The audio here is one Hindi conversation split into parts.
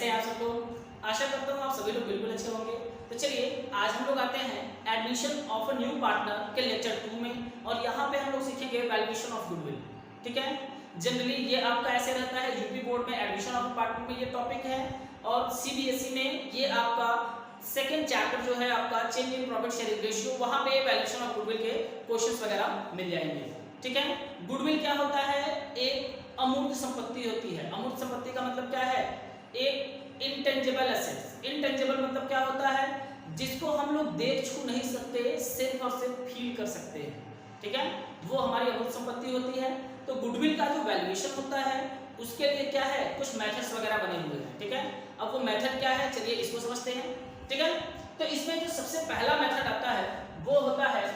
हैं आप सब लोग? आशा करता हूँ आप सभी लोग बिल्कुल अच्छे होंगे। तो चलिए आज हम लोग आते हैं admission of a new partner के लेक्चर 2 में, और यहाँ पे हम लोग सीखेंगे वैल्यूएशन ऑफ गुडविल। ठीक है, जनरली ये आपका ऐसे रहता है, यूपी बोर्ड में एडमिशन ऑफ पार्टनर में ये टॉपिक है, और सीबीएसई में ये आपका सेकेंड चैप्टर जो है आपका change in profit sharing ratio, वहाँ पे वैल्यूएशन ऑफ गुडविल के क्वेश्चंस वगैरह मिल जाएंगे। ठीक है, गुडविल क्या होता है? एक अमूर्त संपत्ति होती है। अमूर्त संपत्ति का मतलब क्या है? एक इंटेंजिबल एसेट्स। इंटेंजिबल मतलब क्या होता है? जिसको हम लोग देख छू नहीं सकते, सिर्फ और सिर्फ फील कर सकते हैं। ठीक है, वो हमारी अमूर्त संपत्ति होती है। तो गुडविल का जो वैल्यूएशन होता है उसके लिए क्या है, कुछ मेथड्स वगैरह बने हुए हैं। ठीक है, अब वो मेथड क्या है, चलिए इसको समझते हैं। ठीक है, तो इसमें जो सबसे पहला मेथड आता है वो होता है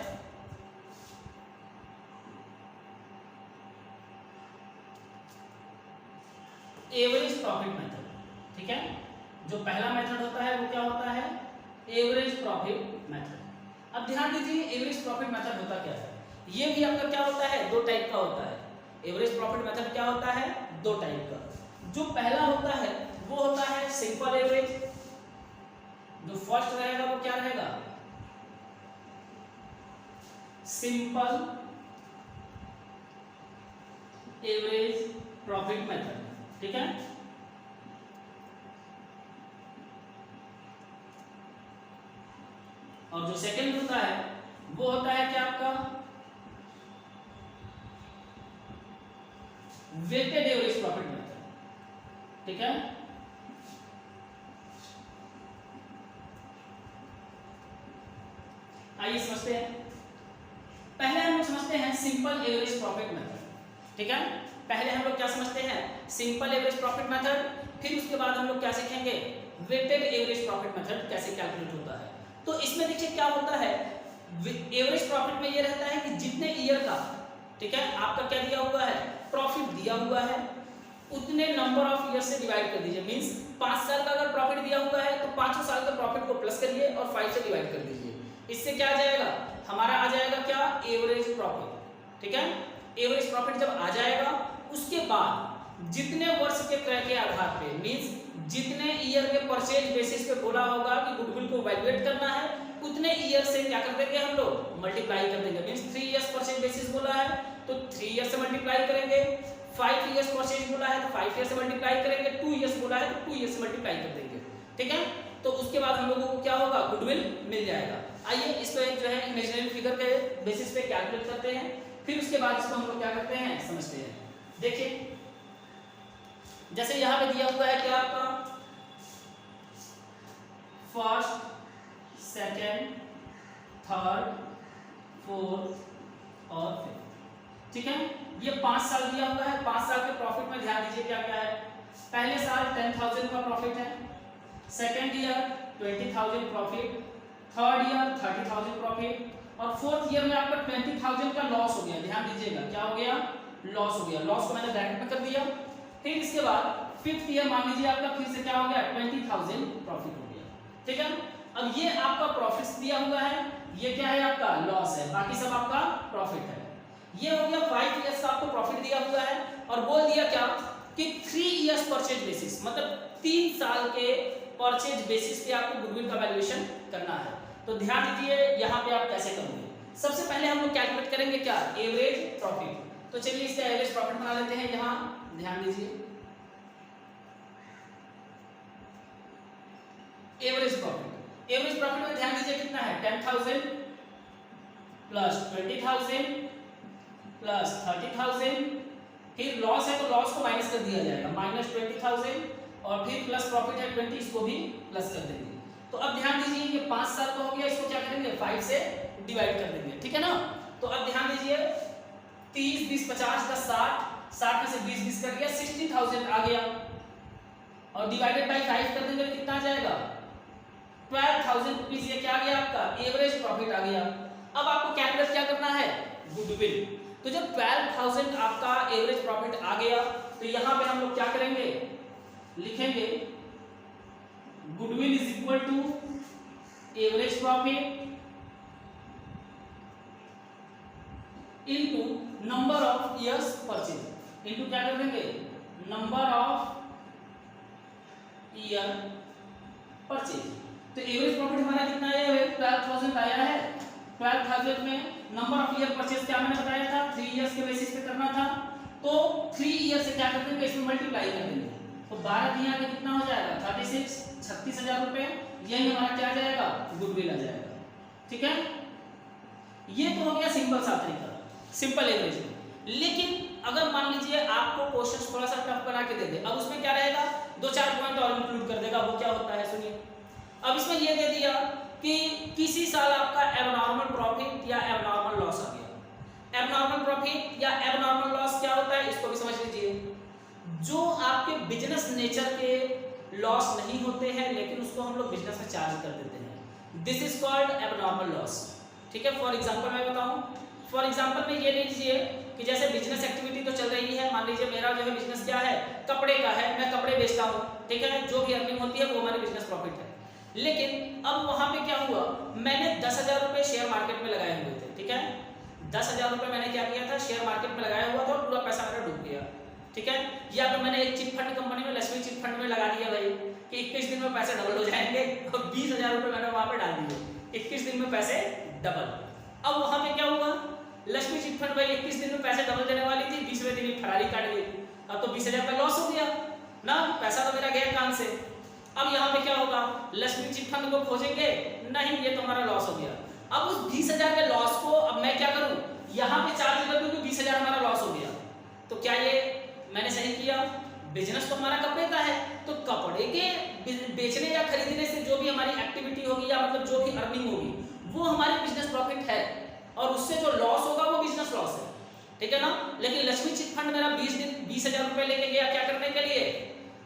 एवरेज प्रॉफिट मेथड। ठीक है, जो पहला मेथड होता है वो क्या होता है? Average profit method. अब ध्यान दीजिए, एवरेज प्रॉफिट मेथड होता क्या है? ये भी आपका क्या होता है? दो टाइप का होता है। एवरेज प्रॉफिट मेथड क्या होता है? दो टाइप का। जो पहला होता है वो होता है सिंपल एवरेज। जो फर्स्ट रहेगा वो क्या रहेगा? Simple average profit method. ठीक है, और जो सेकंड होता है वो होता है क्या आपका? Weighted average profit method. ठीक है, आइए समझते हैं। पहले हम लोग समझते हैं सिंपल एवरेज प्रॉफिट मेथड। ठीक है, पहले हम लोग क्या समझते हैं? Simple average profit method. फिर उसके बाद हम लोग क्या सीखेंगे? वेटेड एवरेज प्रॉफिट मेथड कैसे कैलकुलेट होता है। तो इसमें देखिए क्या होता है, एवरेज प्रॉफिट में ये रहता है कि जितने ईयर का, ठीक है, आपका क्या दिया हुआ है? प्रॉफिट दिया हुआ है, उतने नंबर ऑफ ईयर से डिवाइड कर दीजिए। मींस 5 साल का अगर प्रॉफिट दिया हुआ है तो 5 साल के प्रॉफिट को प्लस करिए और 5 से डिवाइड कर दीजिए। इससे क्या आ जाएगा? हमारा आ जाएगा क्या? Average profit. ठीक है, एवरेज प्रॉफिट जब आ जाएगा उसके बाद जितने वर्ष के क्रय के आधार पे, मींस जितने ईयर के परचेज बेसिस पे बोला होगा कि गुडविल को वैल्यूएट करना है, उतने ईयर से क्या कर देंगे हम लोग? मल्टीप्लाई कर देंगे। मींस 3 इयर्स परचेज बेसिस बोला है तो 3 ईयर से मल्टीप्लाई करेंगे। 5 इयर्स परचेज बोला है तो 5 ईयर से मल्टीप्लाई करेंगे। 2 इयर्स बोला है तो 2 ईयर से मल्टीप्लाई कर देंगे। ठीक है, तो उसके बाद हम लोगों को क्या होगा? गुडविल मिल जाएगा। आइए इसको एक जो है इमेजिनरी फिगर के बेसिस पे कैलकुलेट करते हैं, फिर उसके बाद इसको हम लोग क्या करते हैं? समझते हैं। देखिए जैसे यहाँ पे दिया हुआ है क्या आपका? फर्स्ट, सेकेंड, थर्ड, फोर्थ और फिफ्थ। ठीक है, ये 5 साल दिया हुआ है। 5 साल के प्रॉफिट में ध्यान दीजिए क्या क्या है। पहले साल 10,000 का प्रॉफिट है, second year 20,000 profit, third year 30,000 profit, और फोर्थ ईयर में आपका 20,000 का लॉस हो गया। ध्यान दीजिएगा क्या हो गया? लॉस हो गया। लॉस को मैंने ब्रैकेट में कर दिया। फिर इसके बाद फिफ्थ ईयर मान लीजिए आपका फिर से क्या हो गया? 20,000 प्रॉफिट हो गया। ठीक है, अब ये आपका प्रॉफिट दिया हुआ है, ये क्या है? आपका लॉस है, बाकी सब आपका प्रॉफिट है। ये हो गया 5 इयर्स का आपको प्रॉफिट दिया हुआ है, और बोल दिया क्या कि 3 इयर्स परचेज बेसिस, मतलब 3 साल के परचेज बेसिस पे आपको गुडविल का वैल्यूएशन करना है। तो ध्यान दीजिए यहाँ पे आप कैसे करोगे। सबसे पहले हम लोग कैलकुलेट करेंगे क्या? Average profit. तो चलिए इसका एवरेज प्रॉफिट बना लेते हैं। यहाँ ध्यान दीजिए, एवरेज प्रॉफिट। एवरेज प्रॉफिट में ध्यान दीजिए कितना है? 10,000 प्लस 20,000 प्लस 30,000, फिर लॉस है तो लॉस को माइनस कर दिया जाएगा, माइनस 20,000, और फिर प्लस प्रॉफिट है 20, इसको भी प्लस कर देंगे। तो अब ध्यान दीजिए ये 5 साल का हो गया, इसको क्या करेंगे? 5 से डिवाइड कर देंगे। ठीक है ना, तो अब ध्यान दीजिए 30, 20, 50, 10, 60, 60 में से 20, 20 कर दिया, 60,000 आ गया, और डिवाइडेड बाई 5 कर देंगे, कितना आ जाएगा? 12,000 रुपीज। ये क्या आ गया? आपका एवरेज प्रॉफिट आ गया। अब आपको कैलकुलेट क्या करना है? गुडविल। तो जब 12,000 आपका एवरेज प्रॉफिट आ गया तो यहां पे हम लोग क्या करेंगे? लिखेंगे goodwill is equal to average profit into number of years purchase, into क्या कर देंगे? Number of year purchase. तो एवरेज प्रॉफिट हमारा कितना आया है? 12,000 आया है। 12,000 में नंबर ऑफ ईयर परचेज क्या मैंने बताया था, 3 इयर्स के बेसिस पे करना था। तो 3 ईयर से क्या कर देंगे, इसमें मल्टीप्लाई कर देंगे। तो 12 दिया के कितना हो जाएगा, 36, 36,000 रुपए। यही हमारा क्या आ जाएगा, गुडविल आ जाएगा। ठीक है, ये तो हो गया सिंपल सा तरीका, सिंपल एवरेज। लेकिन अगर मान लीजिए आपको क्वेश्चन थोड़ा सा टफ बना के दे दे, अब उसमें क्या रहेगा, 2-4 पॉइंट और इंक्लूड कर देगा। वो क्या होता है सुनिए। अब इसमें ये दे दिया कि किसी साल आपका एबनॉर्मल प्रॉफिट या एबनॉर्मल लॉस आ गया। एबनॉर्मल प्रॉफिट या एबनॉर्मल लॉस क्या होता है, इसको भी समझ लीजिए। जो आपके बिजनेस नेचर के लॉस नहीं होते हैं लेकिन उसको हम लोग बिजनेस में चार्ज कर देते हैं, this is called abnormal loss. ठीक है, फॉर एग्जांपल मैं बताऊं, फॉर एग्जांपल में ये ले लीजिए कि जैसे बिजनेस एक्टिविटी तो चल रही है, मान लीजिए मेरा जो है बिजनेस क्या है, कपड़े का है, मैं कपड़े बेचता हूँ। ठीक है, जो भी अर्निंग होती है वो हमारे बिजनेस प्रॉफिट है। लेकिन अब वहां पे क्या हुआ, मैंने 10,000 रुपए शेयर मार्केट में लगाए हुए थे। ठीक है, 10,000 रुपए मैंने क्या किया था, शेयर मार्केट में लगाया हुआ था और पूरा पैसा मेरा डूब गया। ठीक है, या तो मैंने एक चिट फंड कंपनी में, लक्ष्मी चिट फंड में लगा दिया भाई कि 21 दिन में पैसे डबल हो जाएंगे, और 20,000 रुपए मैंने वहां पे डाल दिए, 21 दिन में पैसे डबल। अब वहां पे क्या हुआ, लक्ष्मी चिट फंड भाई 21 दिन में पैसे डबल देने वाली थी, 20वें दिन फरारी काट गई। अब तो 20,000 का लॉस हो गया ना, पैसा तो मेरा गया काम से। अब यहाँ पे क्या होगा, लक्ष्मी चिट फंड को खोजेंगे, नहीं ये तो हमारा लॉस हो गया। अब उस 20,000 के लॉस को अब मैं क्या करूं, यहाँ पे चार्ज कर दूं कि 20,000 हमारा लॉस हो गया। तो क्या ये मैंने सही किया? बिजनेस तो हमारा कपड़े का है, तो कपड़े के बेचने या खरीदने से जो भी हमारी एक्टिविटी होगी या मतलब जो भी अर्निंग होगी वो हमारी बिजनेस प्रॉफिट है, और उससे जो लॉस होगा वो बिजनेस लॉस है। ठीक है ना। लेकिन लक्ष्मी चिट फंड मेरा 20,000 रुपए लेके गया क्या करने के लिए,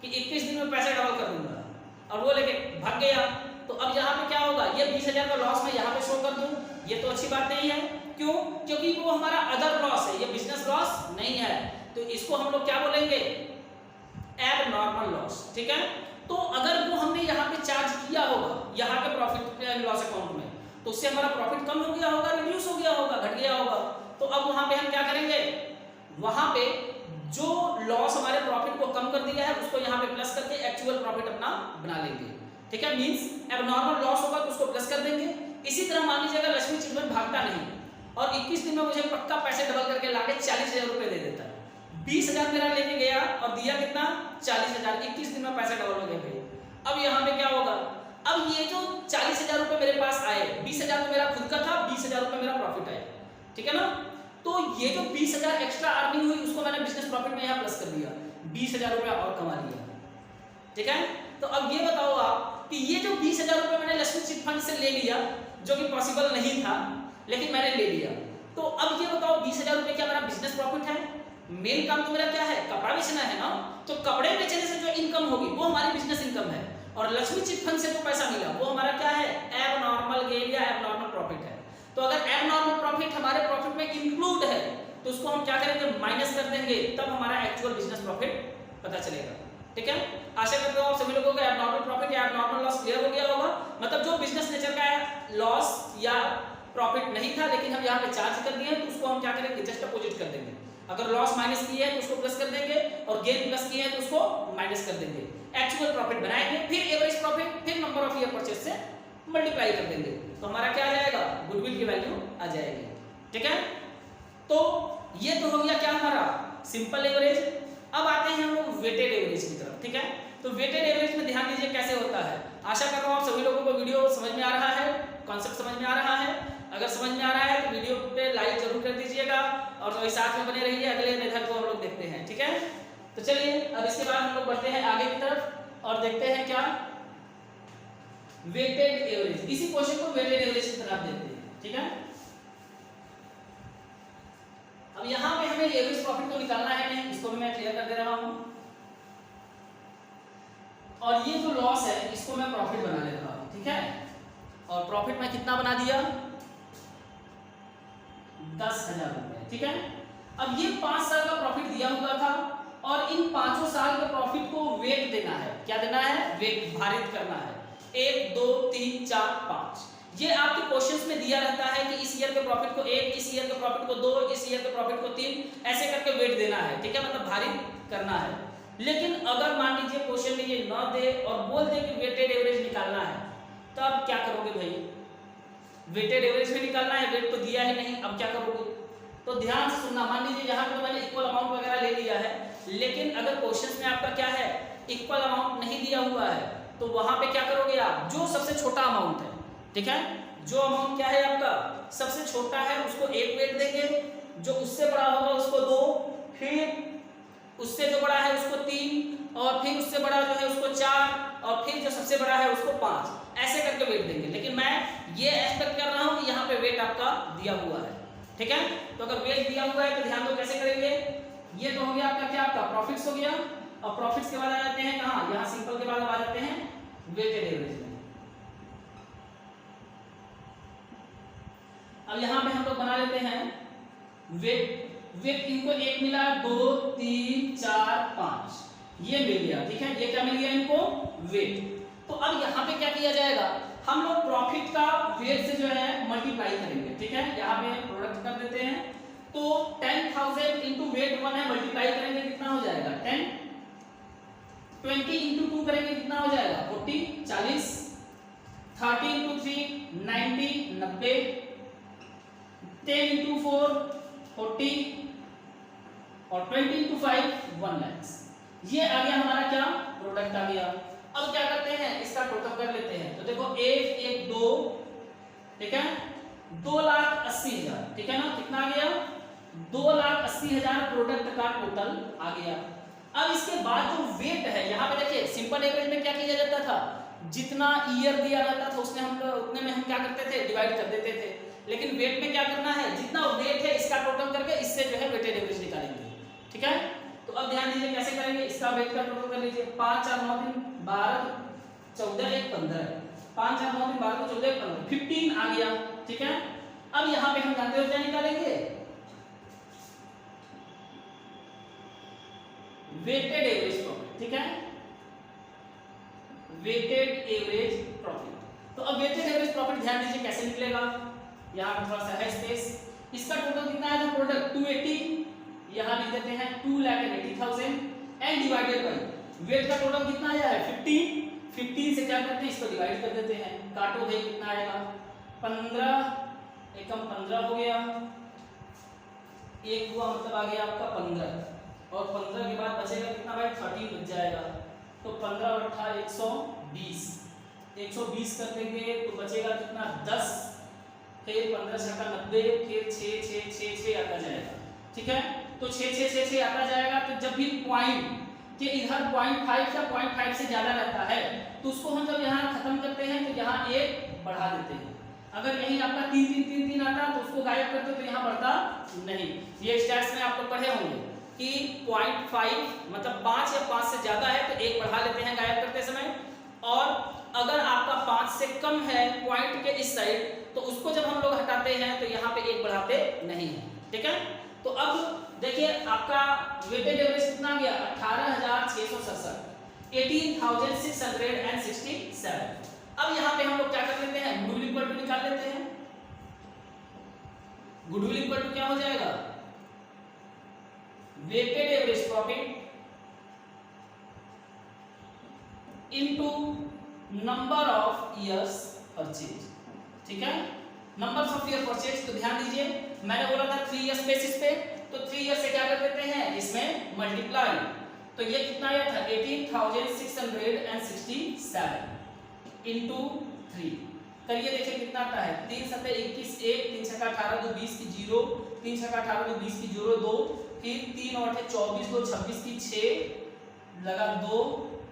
कि 21 दिन में पैसे डबल कर दूंगा, और वो लेके भाग गया। तो अब यहाँ पे क्या होगा, ये 20,000 का लॉस मैं यहाँ पे शो कर दूं, ये तो अच्छी बात नहीं है। क्यों? क्योंकि वो हमारा अदर लॉस है, ये बिजनेस लॉस नहीं है। तो इसको हम लोग क्या बोलेंगे, एबनॉर्मल लॉस। ठीक है, तो अगर वो हमने यहाँ पे चार्ज किया होगा यहाँ के प्रॉफिट एंड लॉस अकाउंट में, तो उससे हमारा प्रॉफिट कम हो गया होगा, रिड्यूस हो गया होगा, घट गया होगा। तो अब वहां पे हम क्या करेंगे, वहां पे जो लॉस हमारे प्रॉफिट को कम कर दिया है उसको यहाँ पे प्लस करके एक्चुअल प्रॉफिट अपना बना लेंगे। ठीक है, मींस एबनॉर्मल लॉस होगा तो उसको प्लस कर देंगे। इसी तरह मान लीजिए अगर लक्ष्मी चिट फंड भागता नहीं और 21 दिन में मुझे पक्का पैसे डबल करके लाके 40,000 रुपए दे देता है, 20,000 मेरा लेके गया और दिया कितना, 40,000, 21 दिन में पैसे डबल हो गए भाई। अब यहाँ पे क्या होगा, अब ये जो 40,000 रुपए मेरे पास आए, 20,000 तो मेरा खुद का था, 20,000 रुपए मेरा प्रॉफिट आया। ठीक है ना। तो ये जो 20,000 एक्स्ट्रा अर्निंग हुई उसको मैंने बिजनेस प्रॉफिट में यहाँ प्लस कर दिया, 20,000 रुपया और कमा लिया। ठीक है, तो अब ये बताओ आप कि ये जो 20,000 रुपए मैंने लक्ष्मी चिट फंड से ले लिया, जो कि पॉसिबल नहीं था लेकिन मैंने ले लिया, तो अब ये बताओ 20,000 रुपए क्या मेरा बिजनेस प्रॉफिट है? मेन काम तो मेरा क्या है, कपड़ा बेचना है ना। तो कपड़े बेचने से जो इनकम होगी वो हमारी बिजनेस इनकम है, और लक्ष्मी चिट फंड से जो पैसा मिला वो हमारा क्या है, एबनॉर्मल गेन या एबनॉर्मल प्रॉफिट है। तो अगर एबनॉर्मल प्रॉफिट हमारे प्रॉफिट में इंक्लूड है तो उसको हम क्या करेंगे, माइनस कर देंगे, तब हमारा एक्चुअल बिजनेस प्रॉफिट पता चलेगा। ठीक है, आशा करता हूं आप सभी लोगों को एबनॉर्मल प्रॉफिट या एबनॉर्मल लॉस क्लियर हो गया होगा। मतलब जो बिजनेस नेचर का लॉस या प्रॉफिट नहीं था लेकिन हम यहाँ पे चार्ज कर दिए तो उसको हम क्या करेंगे, जस्ट अपोजिट कर देंगे। अगर लॉस माइनस किए है तो उसको प्लस कर देंगे, और गेन प्लस किए है तो उसको माइनस कर देंगे। एक्चुअल प्रॉफिट बनाएंगे, फिर एवरेज प्रॉफिट, फिर नंबर ऑफ ईयर परचेज से मल्टीप्लाई कर देंगे, तो हमारा क्या आ जाएगा, गुडविल की वैल्यू आ जाएगी। ठीक है, तो ये तो हो गया क्या हमारा सिंपल एवरेज। अब आते हैं हम लोग वेटेड एवरेज की तरफ। ठीक है, तो वेटेड एवरेज में ध्यान दीजिए कैसे होता है। आशा कर रहा हूँ आप सभी लोगों को वीडियो समझ में आ रहा है, कॉन्सेप्ट समझ में आ रहा है। अगर समझ में आ रहा है तो वीडियो पे लाइक जरूर कर दीजिएगा, और तो साथ में बने रहिए, अगले मेथड को हम लोग देखते हैं। ठीक है, तो चलिए अब इसके बाद हम लोग बढ़ते हैं आगे की तरफ और देखते हैं क्या, वेटेड एवरेज। इसी क्वेश्चन को वेटेड एवरेज की तरफ देखते हैं। ठीक है, अब यहाँ पे हमें एवरेज प्रॉफिट को निकालना है, नहीं इसको भी मैं क्लियर कर दे रहा हूँ, और ये जो लॉस है इसको मैं प्रॉफिट बना ले रहा हूँ। ठीक है, और प्रॉफिट में कितना बना दिया, 10,000 रुपए। ठीक है, अब ये 5 साल का प्रॉफिट दिया हुआ था, और इन 5 साल के प्रॉफिट को वेट देना है। क्या देना है, वेट, भारित करना है। 1 2 3 4 5, ये आपके क्वेश्चंस में दिया रहता है कि इस ईयर के प्रॉफिट को 1, इस ईयर के प्रॉफिट को 2, इस ईयर के प्रॉफिट को 3, ऐसे करके वेट देना है। ठीक है, मतलब भारित करना है। लेकिन अगर मान लीजिए क्वेश्चन में ये न दे और बोल दे कि वेटेड एवरेज निकालना है, तो अब क्या करोगे भाई? वेटेड एवरेज में निकालना है, वेट तो दिया ही नहीं, अब क्या करोगे? तो ध्यान से सुनना। मान लीजिए यहाँ पे तो मैंने इक्वल अमाउंट वगैरह ले लिया है, लेकिन अगर क्वेश्चन में आपका क्या है, इक्वल अमाउंट नहीं दिया हुआ है, तो वहां पे क्या करोगे आप? जो सबसे छोटा अमाउंट है, ठीक है, जो अमाउंट क्या है आपका सबसे छोटा है उसको 1 वेट देंगे, जो उससे बड़ा होगा उसको 2, फिर उससे जो बड़ा है उसको 3, और फिर उससे बड़ा जो है उसको 4, और फिर जो सबसे बड़ा है उसको 5, ऐसे करके वेट देंगे। लेकिन मैं ये एक्सपेक्ट कर रहा हूं कि यहाँ पे वेट आपका दिया हुआ है, ठीक है। तो अगर वेट दिया हुआ है तो ध्यान दो कैसे करेंगे। ये तो हो गया आपका क्या, आपका प्रॉफिट्स हो गया, और प्रॉफिट्स के बाद आ जाते हैं कहाँ, यहाँ सिंपल के बाद आ जाते हैं वेटेड एवरेज में। अब यहाँ पे हम लोग बना लेते हैं वेट। वेट इनको एक मिला, 2 3 4 5, ये मिल गया, ठीक है, ये क्या मिल गया इनको, वेट। तो अब यहाँ पे क्या किया जाएगा, हम लोग प्रॉफिट का वेट से जो है मल्टीप्लाई करेंगे, ठीक है। यहाँ पे प्रोडक्ट कर देते हैं, तो 10,000 इंटू वेट 1 है, मल्टीप्लाई करेंगे कितना हो जाएगा 10, 20 इंटू 2 करेंगे कितना हो जाएगा 40, 40, 30 इंटू 3 90, 90, 10 इंटू 4 40, और 20 इंटू 5 1 लाख। ये आ गया हमारा क्या, प्रोडक्ट आ गया। अब क्या करते हैं, इसका टोटल कर लेते हैं। तो देखो 1 1 2, ठीक है, 2,80,000, ठीक है ना, कितना आ गया 2,80,000 प्रोडक्ट का टोटल आ गया। अब इसके बाद जो वेट है, यहाँ पे देखिए सिंपल एवरेज में क्या किया जाता था, जितना ईयर दिया रहता था उसने हम उतने में हम क्या करते थे, डिवाइड कर देते थे। लेकिन वेट में क्या करना है, जितना वेट है इसका टोटल करके इससे जो है वेटेड एवरेज निकालेंगे, ठीक है। तो अब ध्यान दीजिए कैसे करेंगे, इसका वेट का टोटल कर लीजिए, 5 4 9 3 12 14 1 15, 5 4 9 3 12 14 1 15, 15 आ गया, ठीक है। अब यहाँ पे हम जानते हो क्या निकालेंगे, वेटेड एवरेज प्रॉफिट, ठीक है, वेटेड एवरेज प्रॉफिट। तो अब वेटेड एवरेज प्रॉफिट ध्यान दीजिए कैसे निकलेगा, यहाँ पे थोड़ा सा है स्पेस, इसका टोटल कितना आया था प्रोडक्ट 280, यहाँ लिख देते हैं 2,80,000 एंड डिवाइडेड बाय वेट का टोटल कितना आया है 15, 15 से क्या करते हैं इसको डिवाइड कर देते हैं, काटो भाई कितना आएगा 15 एकम 15 हो गया, एक हुआ मतलब आ गया आपका 15, और 15 के बाद बचेगा कितना भाई 13 बच जाएगा। तो 15 और 18 120, 120 कर देंगे तो बचेगा कितना 10, फिर 15 से 90, फिर 6 6 6 6 आता जाएगा, ठीक है। तो 6 6 6 6 आता जाएगा। तो जब भी पॉइंट के इधर 0.5 या 0.5 से ज्यादा रहता है तो उसको हम जब यहाँ खत्म करते हैं तो यहाँ एक बढ़ा देते हैं। अगर यही आपका 3 3 3 3 आता तो उसको गायब करते तो यहाँ बढ़ता नहीं। ये स्टैट्स में आप लोग पढ़े होंगे कि 0.5 मतलब 5 या 5 से ज्यादा है तो एक बढ़ा लेते हैं गायब करते समय, और अगर आपका 5 से कम है पॉइंट के इस साइड तो उसको जब हम लोग हटाते हैं तो यहाँ पे एक बढ़ाते नहीं है, ठीक है। तो अब देखिए आपका वेटेड एवरेज कितना आ गया 18,667, 18,667। अब यहाँ पे हम लोग क्या कर लेते हैं, गुडविल इक्वल टू निकाल लेते हैं। गुडविल इक्वल टू क्या हो जाएगा, weighted average profit into number of years purchase, ठीक है, नंबर्स ऑफ ईयर परचेज। तो ध्यान दीजिए मैंने बोला था 3 इयर्स बेसिस पे, तो 3 ईयर से क्या कर देते हैं इसमें मल्टीप्लाई। तो ये कितना आया था 18,667 इंटू 3 करिए, देखिए कितना आता है 3 7 21 1 3 6 18 2 20 की 0 3 6 18 2 20 की 0 2 फिर 3 8 24 2 26 की 6 लगा 2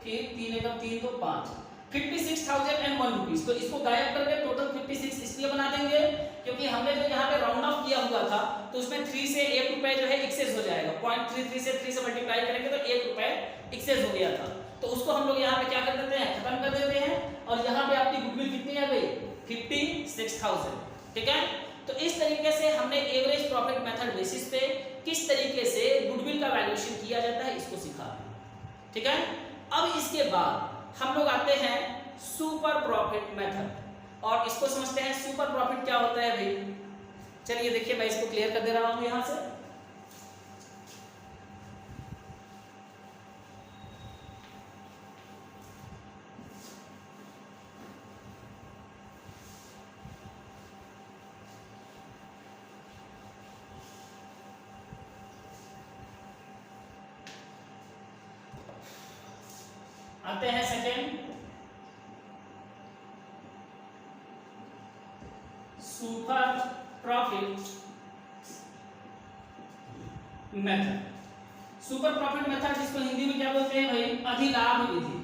फिर 3 1 3 2 5 56,001 रुपीस। तो इसको गायब करके टोटल 56 इसलिए बना देंगे क्योंकि हमने जो यहाँ पे राउंड ऑफ किया हुआ था तो उसमें 3 से 1 रुपए जो है एक्सेस हो जाएगा, 0.33 से 3 से मल्टीप्लाई करेंगे तो 1 रुपए एक्सेस हो गया था। तो उसको हम लोग यहाँ पे क्या कर देते हैं, खत्म कर देते हैं, और यहाँ पे आपकी गुडविल कितनी आ गई 56,000, ठीक है। तो इस तरीके से हमने एवरेज प्रॉफिट मेथड बेसिस पे किस तरीके से गुडविल का वैल्यूएशन किया जाता है इसको सीखा, ठीक है। अब इसके बाद हम लोग आते हैं सुपर प्रॉफिट मेथड, और इसको समझते हैं सुपर प्रॉफिट क्या होता है भाई। चलिए देखिए मैं इसको क्लियर कर दे रहा हूं यहां से। आते हैं second, super profit method. Super profit method जिसको हिंदी में क्या बोलते हैं भाई, अधिलाभ विधि।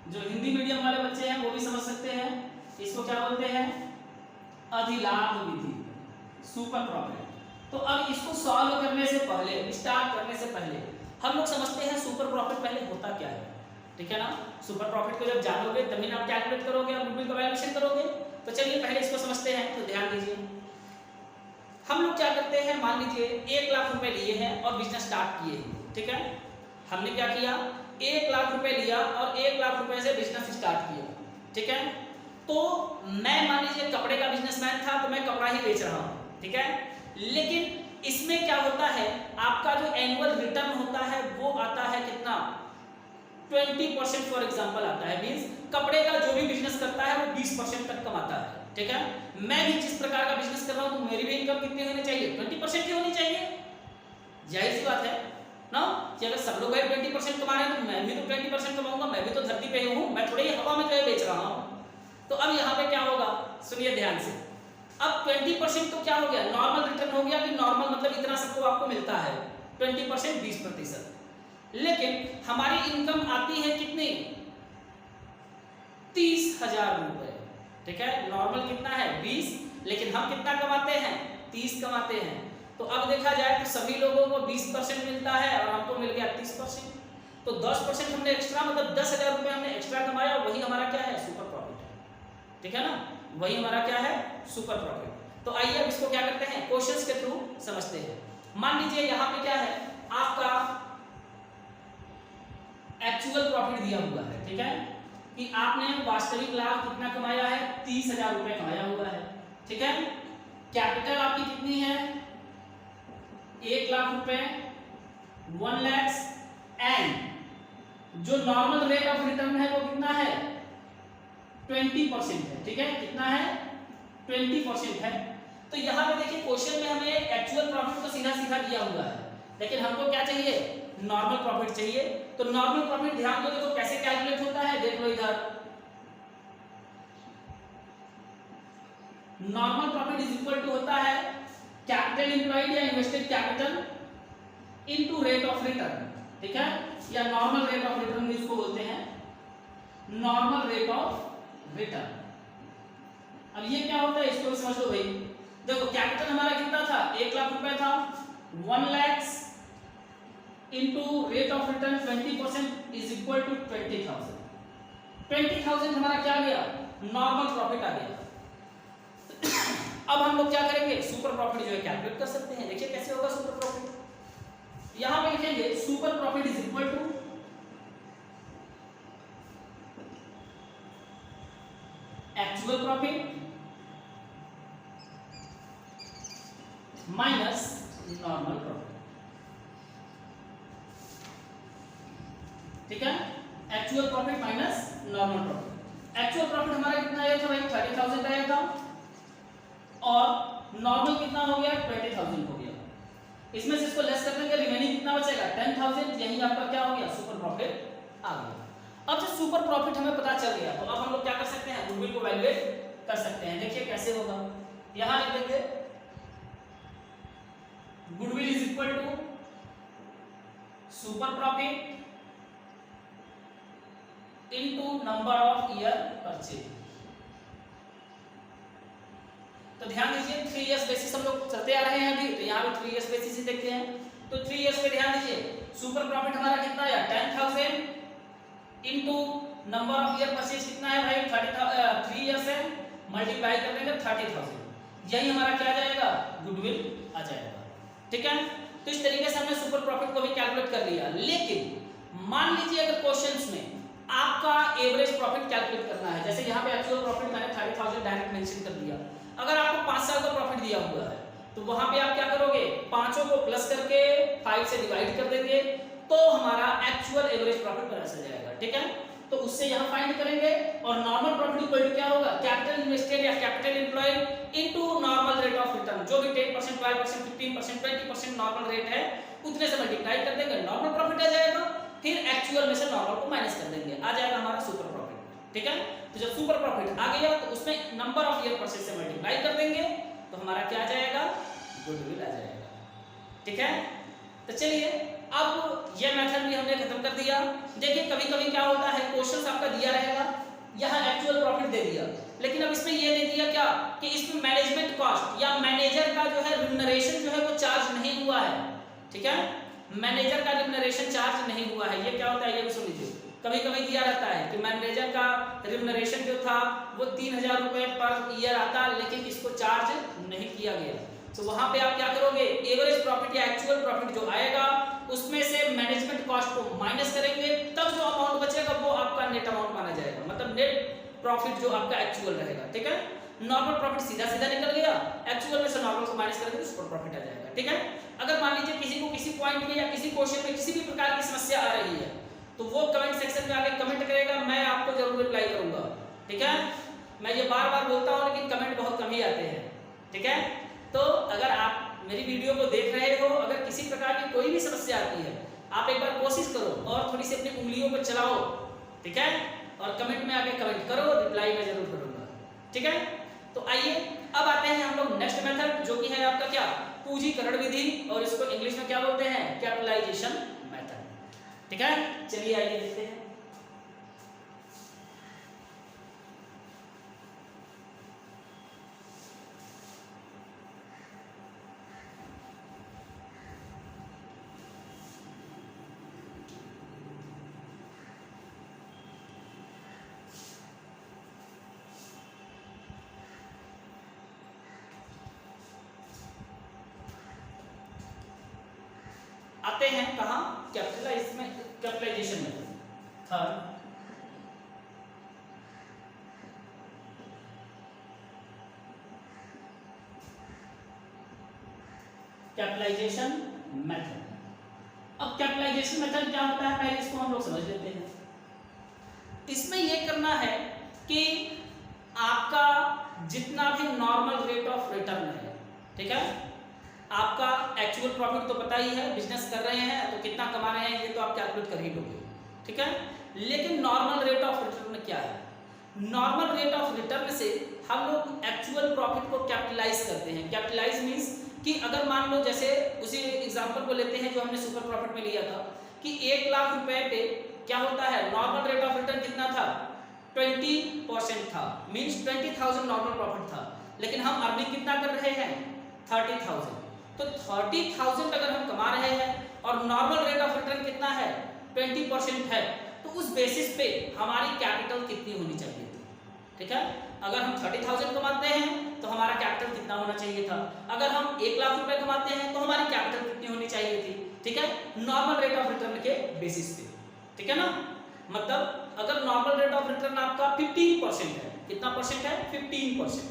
जो हिंदी मीडियम वाले बच्चे हैं वो भी समझ सकते हैं, इसको क्या बोलते हैं, अधिलाभ विधि, सुपर प्रॉफिट। तो अब इसको सॉल्व करने से पहले, स्टार्ट करने से पहले हम लोग समझते हैं सुपर प्रॉफिट पहले होता क्या है, ठीक है ना। सुपर प्रॉफिट को जब जानोगे तभी आप कैलकुलेट करोगे और गुडविल का वैल्यूएशन करोगे। तो चलिए पहले इसको समझते हैं। तो ध्यान दीजिए, हम लोग क्या करते हैं, मान लीजिए 1 लाख रुपए लिए हैं और बिजनेस स्टार्ट किए, ठीक है। हमने क्या किया, 1 लाख रुपए लिया और 1 लाख रुपए से बिजनेस स्टार्ट किया, ठीक है। तो मैं मान लीजिए कपड़े का बिजनेसमैन था, तो मैं कपड़ा ही बेच रहा हूँ, ठीक है। लेकिन इसमें क्या होता है, आपका जो एनुअल रिटर्न होता है वो आता है कितना, 20% फॉर एग्जांपल आता है। मींस कपड़े का जो भी बिजनेस करता है वो 20% तक कमाता है, ठीक है। मैं भी जिस प्रकार का बिजनेस कर रहा हूं तो मेरी भी इनकम कितनी होनी चाहिए, 20% की होनी चाहिए। जाहिर सी बात है ना कि अगर सब लोग 20% कमा रहे हैं तो मैं भी तो 20% कमाऊंगा। मैं भी तो धरती पे ही हूं, मैं थोड़ी हवा में जो है बेच रहा हूं। तो अब यहाँ पे क्या होगा, सुनिए ध्यान से। अब 20% तो क्या हो गया, नॉर्मल रिटर्न हो गया कि नॉर्मल मतलब इतना सबको आपको मिलता है 20%, 20%। लेकिन हमारी इनकम आती है कितनी, 30,000 रुपए, ठीक है। नॉर्मल कितना है 20, लेकिन हम कितना कमाते हैं, 30 कमाते हैं। तो अब देखा जाए तो सभी लोगों को 20% मिलता है और हमको मिल गया 30%। तो 10% हमने एक्स्ट्रा, मतलब 10,000 रुपए हमने एक्स्ट्रा कमाया, वही हमारा क्या है, सुपर प्रॉफिट है, ठीक है ना। वही हमारा क्या है, सुपर प्रॉफिट। तो आइए अब इसको क्या करते हैं, क्वेश्चंस के थ्रू समझते हैं। मान लीजिए यहाँ पे क्या है, आपका एक्चुअल प्रॉफिट दिया हुआ है, ठीक है, कि आपने वास्तविक लाभ कितना कमाया है, 30,000 रुपए कमाया हुआ है, ठीक है। कैपिटल आपकी कितनी है, 1 लाख रुपए, 1 lakhs, एंड जो नॉर्मल रेट ऑफ रिटर्न है वो कितना है, 20% है, ठीक है। कितना है, 20% है। तो यहाँ पे देखिए क्वेश्चन में हमें एक्चुअल प्रॉफिट तो सीधा सीधा दिया हुआ है, लेकिन हमको क्या चाहिए, नॉर्मल प्रॉफिट चाहिए। तो नॉर्मल प्रॉफिट ध्यान दो, देखो कैसे कैलकुलेट होता है, देख लो इधर। Normal profit is equal to होता है कैपिटल एम्प्लॉयड या invested capital into rate of return, ठीक है, या नॉर्मल रेट ऑफ रिटर्न भी इसको बोलते हैं, नॉर्मल रेट ऑफ रिटर्न। अब ये क्या होता है, इसको भी समझ लो भाई। देखो कैपिटल हमारा कितना था, 1 लाख रुपए था, 1 lakhs into rate of return 20% is equal to 20,000। 20,000 हमारा क्या गया, नॉर्मल प्रॉफिट आ गया। अब हम लोग क्या करेंगे, सुपर प्रॉफिट जो है कैलकुलेट कर सकते हैं। देखिए कैसे होगा सुपर प्रॉफिट। यहां पे लिखेंगे super profit is equal to actual profit minus normal profit, ठीक है। Actual profit minus normal profit. Actual profit हमारा कितना आया था भाई, 30,000 आया था, और नॉर्मल कितना हो गया, 20,000 हो गया। इसमें से इसको लेस कर देंगे, रिमेनिंग कितना बचेगा, 10,000। यही आपका क्या हो गया, सुपर प्रॉफिट आ गया। अब जब सुपर प्रॉफिट हमें पता चल गया तो अब हम लोग क्या कर सकते हैं, गुडविल को वैल्यूएट कर सकते हैं। देखिए कैसे होगा, यहां लिख देंगे goodwill is equal to super profit into number of year purchase. तो ध्यान दीजिए 3 इयर्स बेसिस हम लोग चलते आ रहे हैं अभी, तो यहाँ पे 3 इयर्स बेसिस ही देखते हैं। तो 3 इयर्स पे ध्यान दीजिए, सुपर प्रॉफिट हमारा कितना आया, 10,000 into number of year purchase कितना है भाई, 3 इयर्स है, मल्टीप्लाई कर देंगे 30,000। यही हमारा क्या आ जाएगा, गुडविल आ जाएगा, ठीक है। तो इस तरीके से हमने सुपर प्रॉफिट को भी कैलकुलेट कर लिया। लेकिन मान लीजिए अगर क्वेश्चंस में आपका एवरेज प्रॉफिट कैलकुलेट करना है, जैसे यहाँ पे एक्चुअल प्रॉफिट मैंने 30,000 डायरेक्ट मेंशन कर दिया। अगर आपको 5 साल का प्रॉफिट दिया हुआ है तो वहां पे आप क्या करोगे, पांचों को प्लस करके 5 से डिवाइड कर देंगे, तो हमारा एक्चुअल एवरेज प्रॉफिट पता चल जाएगा, ठीक है। तो उससे यहाँ फाइंड करेंगे, और नॉर्मल प्रॉफिट इक्वल टू क्या होगा, कैपिटल इन्वेस्टेड या capital employed into normal rate of return. जो भी 10%, 12%, 15%, 20% नॉर्मल रेट है उतने से मल्टीप्लाई कर देंगे, नॉर्मल प्रॉफिट आ जाएगा। फिर एक्चुअल में से नॉर्मल को माइनस कर देंगे, आ जाएगा हमारा सुपर प्रॉफिट। ठीक है, तो जब सुपर प्रॉफिट आ गया तो उसमें नंबर ऑफ ईयर परचेज से मल्टीप्लाई कर देंगे तो हमारा क्या आ जाएगा, गुडविल आ जाएगा। ठीक है, तो चलिए अब ये मेथड भी हमने खत्म कर दिया। देखिए कभी कभी क्या होता है, क्वेश्चंस आपका दिया रहेगा, यहाँ एक्चुअल प्रॉफिट दे दिया, लेकिन अब इसमें ये दे दिया क्या कि इसमें मैनेजमेंट कॉस्ट या मैनेजर का जो है रिम्यूनरेशन जो है वो चार्ज नहीं हुआ है। ठीक है, मैनेजर का रिम्यूनरेशन चार्ज नहीं हुआ है। ये क्या होता है ये भी सुन लीजिए, कभी कभी दिया रहता है कि मैनेजर का रिम्यूनरेशन जो था वो 3000 रुपए पर ईयर आता, लेकिन इसको चार्ज नहीं किया गया। तो वहां पे आप क्या करोगे, एवरेज प्रॉफिट या एक्चुअल प्रॉफिट जो आएगा उसमें से मैनेजमेंट कॉस्ट को माइनस करेंगे, तब जो अमाउंट बचेगा वो आपका नेट अमाउंट माना जाएगा, मतलब नेट प्रॉफिट जो आपका एक्चुअल रहेगा। ठीक है, नॉर्मल प्रॉफिट सीधा सीधा निकल गया, एक्चुअल में से नॉर्मल को माइनस करेंगे तो सुपर प्रॉफिट आ जाएगा। ठीक है, अगर मान लीजिए किसी को किसी पॉइंट में या किसी क्वेश्चन में किसी भी प्रकार की समस्या आ रही है तो वो कमेंट सेक्शन में आके कमेंट करेगा, मैं आपको जरूर रिप्लाई करूंगा। ठीक है, मैं ये बार बार बोलता हूँ लेकिन कमेंट बहुत कम ही आते हैं। ठीक है, तो अगर आप मेरी वीडियो को देख रहे हो, अगर किसी प्रकार की कोई भी समस्या आती है आप एक बार कोशिश करो और थोड़ी सी अपनी उंगलियों को चलाओ। ठीक है, और कमेंट में आके कमेंट करो, रिप्लाई मैं जरूर करूंगा। ठीक है, तो आइए अब आते हैं हम लोग नेक्स्ट मेथड जो कि है आपका क्या, पूंजीकरण विधि, और इसको इंग्लिश में क्या बोलते हैं, कैपिटलाइजेशन मेथड। ठीक है, चलिए आइए देखते हैं। आते हैं कहां, कैपिटलाइजेशन में। Third capitalisation method. अब कैपिटलाइजेशन मेथड क्या होता है पहले इसको हम लोग समझ लेते हैं। इसमें यह करना है कि आपका जितना भी नॉर्मल रेट ऑफ रिटर्न है, ठीक है, आपका एक्चुअल प्रॉफिट तो पता ही है, बिजनेस कर रहे हैं तो कितना कमा रहे हैं ये तो आप कैलकुलेट कर ही लोगे। ठीक है, लेकिन नॉर्मल रेट ऑफ रिटर्न क्या है, नॉर्मल रेट ऑफ रिटर्न से हम लोग एक्चुअल प्रॉफिट को कैपिटलाइज करते हैं। कैपिटलाइज मींस कि अगर मान लो जैसे उसी एग्जांपल को लेते हैं जो हमने सुपर प्रॉफिट में लिया था कि 1 लाख रुपए पे क्या होता है, नॉर्मल रेट ऑफ रिटर्न कितना था, 20% था, मींस 20,000 नॉर्मल प्रॉफिट था, लेकिन हम अर्निंग कितना कर रहे हैं, 30,000। तो 30,000 अगर हम कमा रहे हैं और नॉर्मल रेट ऑफ रिटर्न कितना है, 20% है, तो उस बेसिस पे हमारी कैपिटल कितनी होनी चाहिए थी। ठीक है, अगर हम 30,000 कमाते हैं तो हमारा कैपिटल कितना होना चाहिए था, अगर हम 1 लाख रुपए कमाते हैं तो हमारी कैपिटल कितनी होनी चाहिए थी। ठीक है, नॉर्मल रेट ऑफ रिटर्न के बेसिस पे। ठीक है ना, मतलब अगर नॉर्मल रेट ऑफ रिटर्न आपका 15% है, कितना परसेंट है, 15%।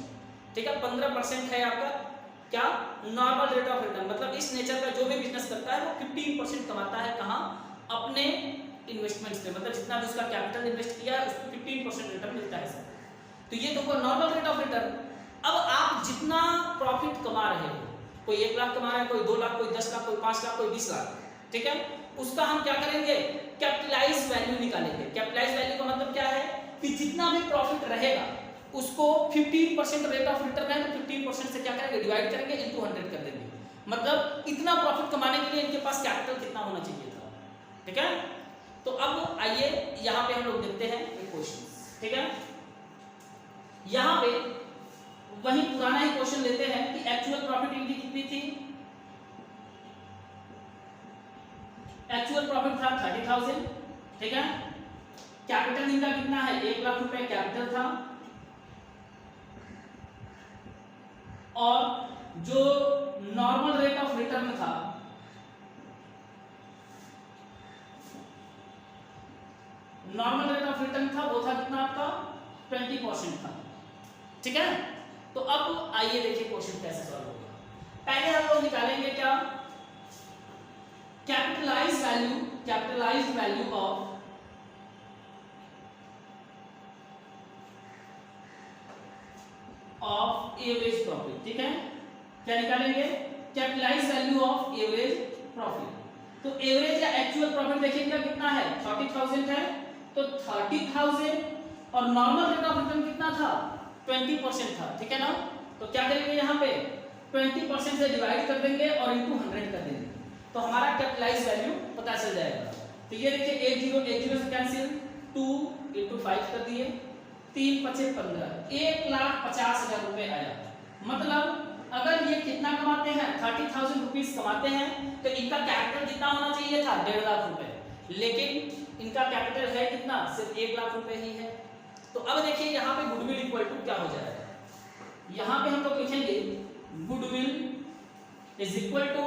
ठीक है, 15% है आपका क्या, नॉर्मल रेट ऑफ रिटर्न, मतलब इस नेचर का जो भी बिजनेस करता है वो 15% कमाता है, कहाँ, अपने इन्वेस्टमेंट्स पे, मतलब जितना भी उसका कैपिटल इन्वेस्ट किया है उसको 15% रिटर्न मिलता है सर। तो ये तो हुआ नॉर्मल रेट ऑफ रिटर्न। अब आप जितना प्रॉफिट कमा रहे हो, कोई 1 लाख कमा रहा है, कोई 2 लाख, कोई 10 लाख, कोई 5 लाख, कोई 20 लाख, ठीक है, उसका हम क्या करेंगे, कैपिटलाइज वैल्यू निकालेंगे। कैपिटलाइज वैल्यू का मतलब क्या है कि जितना भी प्रॉफिट रहेगा उसको 15% रेट ऑफ रिटर्न है तो 15% से क्या करेंगे, डिवाइड करेंगे, इनटू 100 कर देंगे, मतलब इतना प्रॉफिट कमाने के लिए इनके पास कैपिटल कितना होना चाहिए था। ठीक है, तो अब आइए यहाँ पे हम लोग देखते हैं एक क्वेश्चन। ठीक है, यहाँ पे वही पुराना ही क्वेश्चन लेते हैं कि एक्चुअल प्रॉफिट इनकी कितनी थी, एक्चुअल प्रॉफिट था 30,000। ठीक है, कैपिटल इनका कितना है, 1 लाख रुपए कैपिटल था, और जो नॉर्मल रेट ऑफ रिटर्न था वो था कितना आपका, 20% था। ठीक है, तो अब आइए देखिए क्वेश्चन कैसे सॉल्व होगा। पहले हम लोग निकालेंगे क्या, capitalised value of average profit. ठीक है, क्या निकालेंगे, capitalised value of average profit. तो एवरेज या एक्चुअल प्रॉफिट देखिएगा कितना है, 30,000 है। तो 30,000 और नॉर्मल रेट ऑफ रिटर्न कितना था, 20% था, ठीक है ना। तो क्या करेंगे यहाँ पे 20% से डिवाइड कर देंगे और इंटू 100 कर देंगे, तो हमारा कैपिटलाइज वैल्यू पता चल जाएगा। तो ये देखिए 80 से कैंसिल, 2 × 5 कर दिए, 3 × 5 = 15, 1,50,000 रुपए आया। मतलब अगर ये कितना कमाते हैं, 30,000 रुपीज कमाते हैं, तो इनका कैपिटल कितना होना चाहिए था, 1.5 लाख रुपए, लेकिन इनका कैपिटल है कितना, सिर्फ 1 लाख रुपए ही है। तो अब देखिए यहाँ पे गुडविल इक्वल टू क्या हो जाएगा, यहाँ पे हम लोग लिखेंगे goodwill is equal to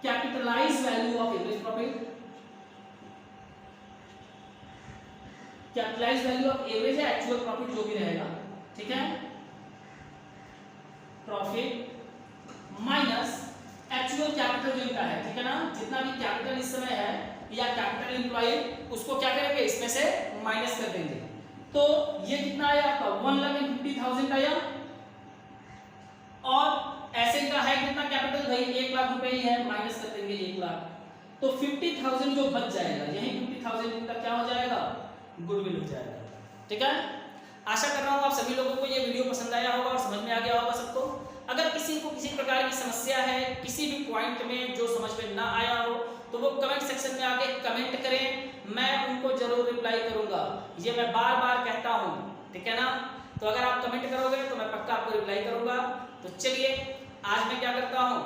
capitalise value of average profit. Capitalise value of average है एक्चुअल प्रॉफिट जो भी रहेगा, ठीक है, प्रॉफिट माइनस एक्चुअल कैपिटल जो इनका है, ठीक है ना, जितना भी कैपिटल इस समय है या कैपिटल एम्प्लॉयड उसको क्या करेंगे, इसमें से माइनस कर देंगे। तो ये कितना आया आपका 1,50,000 आया, और ऐसे का है कितना कैपिटल भाई 1 लाख रुपए ही है, माइनस कर देंगे 1 लाख, तो 50,000 जो बच जाएगा, यही 50,000 इनका क्या हो जाएगा, गुडविल हो जाएगा, ठीक है। आशा कर रहा हूँ आप सभी लोगों को ये वीडियो पसंद आया होगा और समझ में आ गया होगा सबको। अगर किसी को किसी प्रकार की समस्या है, किसी भी पॉइंट में जो समझ में ना आया हो, तो वो कमेंट सेक्शन में आके कमेंट करें, मैं उनको जरूर रिप्लाई करूंगा, ये मैं बार बार कहता हूँ, ठीक है ना। तो अगर आप कमेंट करोगे तो मैं पक्का आपको रिप्लाई करूंगा। तो चलिए आज मैं क्या करता हूँ,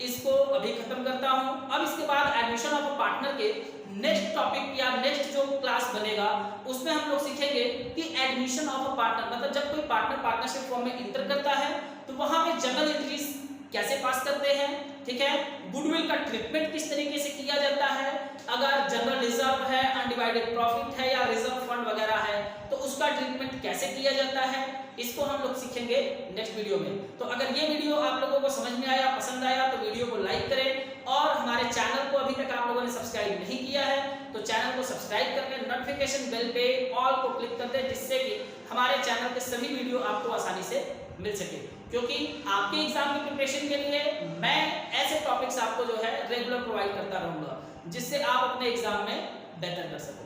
इसको अभी खत्म करता हूँ। अब इसके बाद एडमिशन ऑफ अ पार्टनर के नेक्स्ट टॉपिक या नेक्स्ट जो क्लास बनेगा उसमें हम लोग सीखेंगे कि एडमिशन ऑफ अ पार्टनर, मतलब जब कोई पार्टनर पार्टनरशिप फॉर्म में इंटर करता है तो वहां पे जनरल एंट्रीज कैसे पास करते हैं, ठीक है, गुडविल का ट्रीटमेंट किस तरीके से किया जाता है, अगर जनरल रिजर्व है, अनडिवाइडेड प्रॉफिट है या रिजर्व फंड वगैरह है तो उसका ट्रीटमेंट कैसे किया जाता है, इसको हम लोग सीखेंगे नेक्स्ट वीडियो में। तो अगर ये वीडियो आप लोगों को समझ में आया, पसंद आया, तो वीडियो को लाइक करें, और हमारे चैनल को अभी तक आप लोगों ने सब्सक्राइब नहीं किया है तो चैनल को सब्सक्राइब करके नोटिफिकेशन बेल पे ऑल को क्लिक कर दें, जिससे कि हमारे चैनल के सभी वीडियो आपको आसानी से मिल सके, क्योंकि आपके एग्जाम की प्रिपरेशन के लिए मैं ऐसे टॉपिक्स आपको जो है रेगुलर प्रोवाइड करता रहूंगा, जिससे आप अपने एग्जाम में बेहतर कर सको।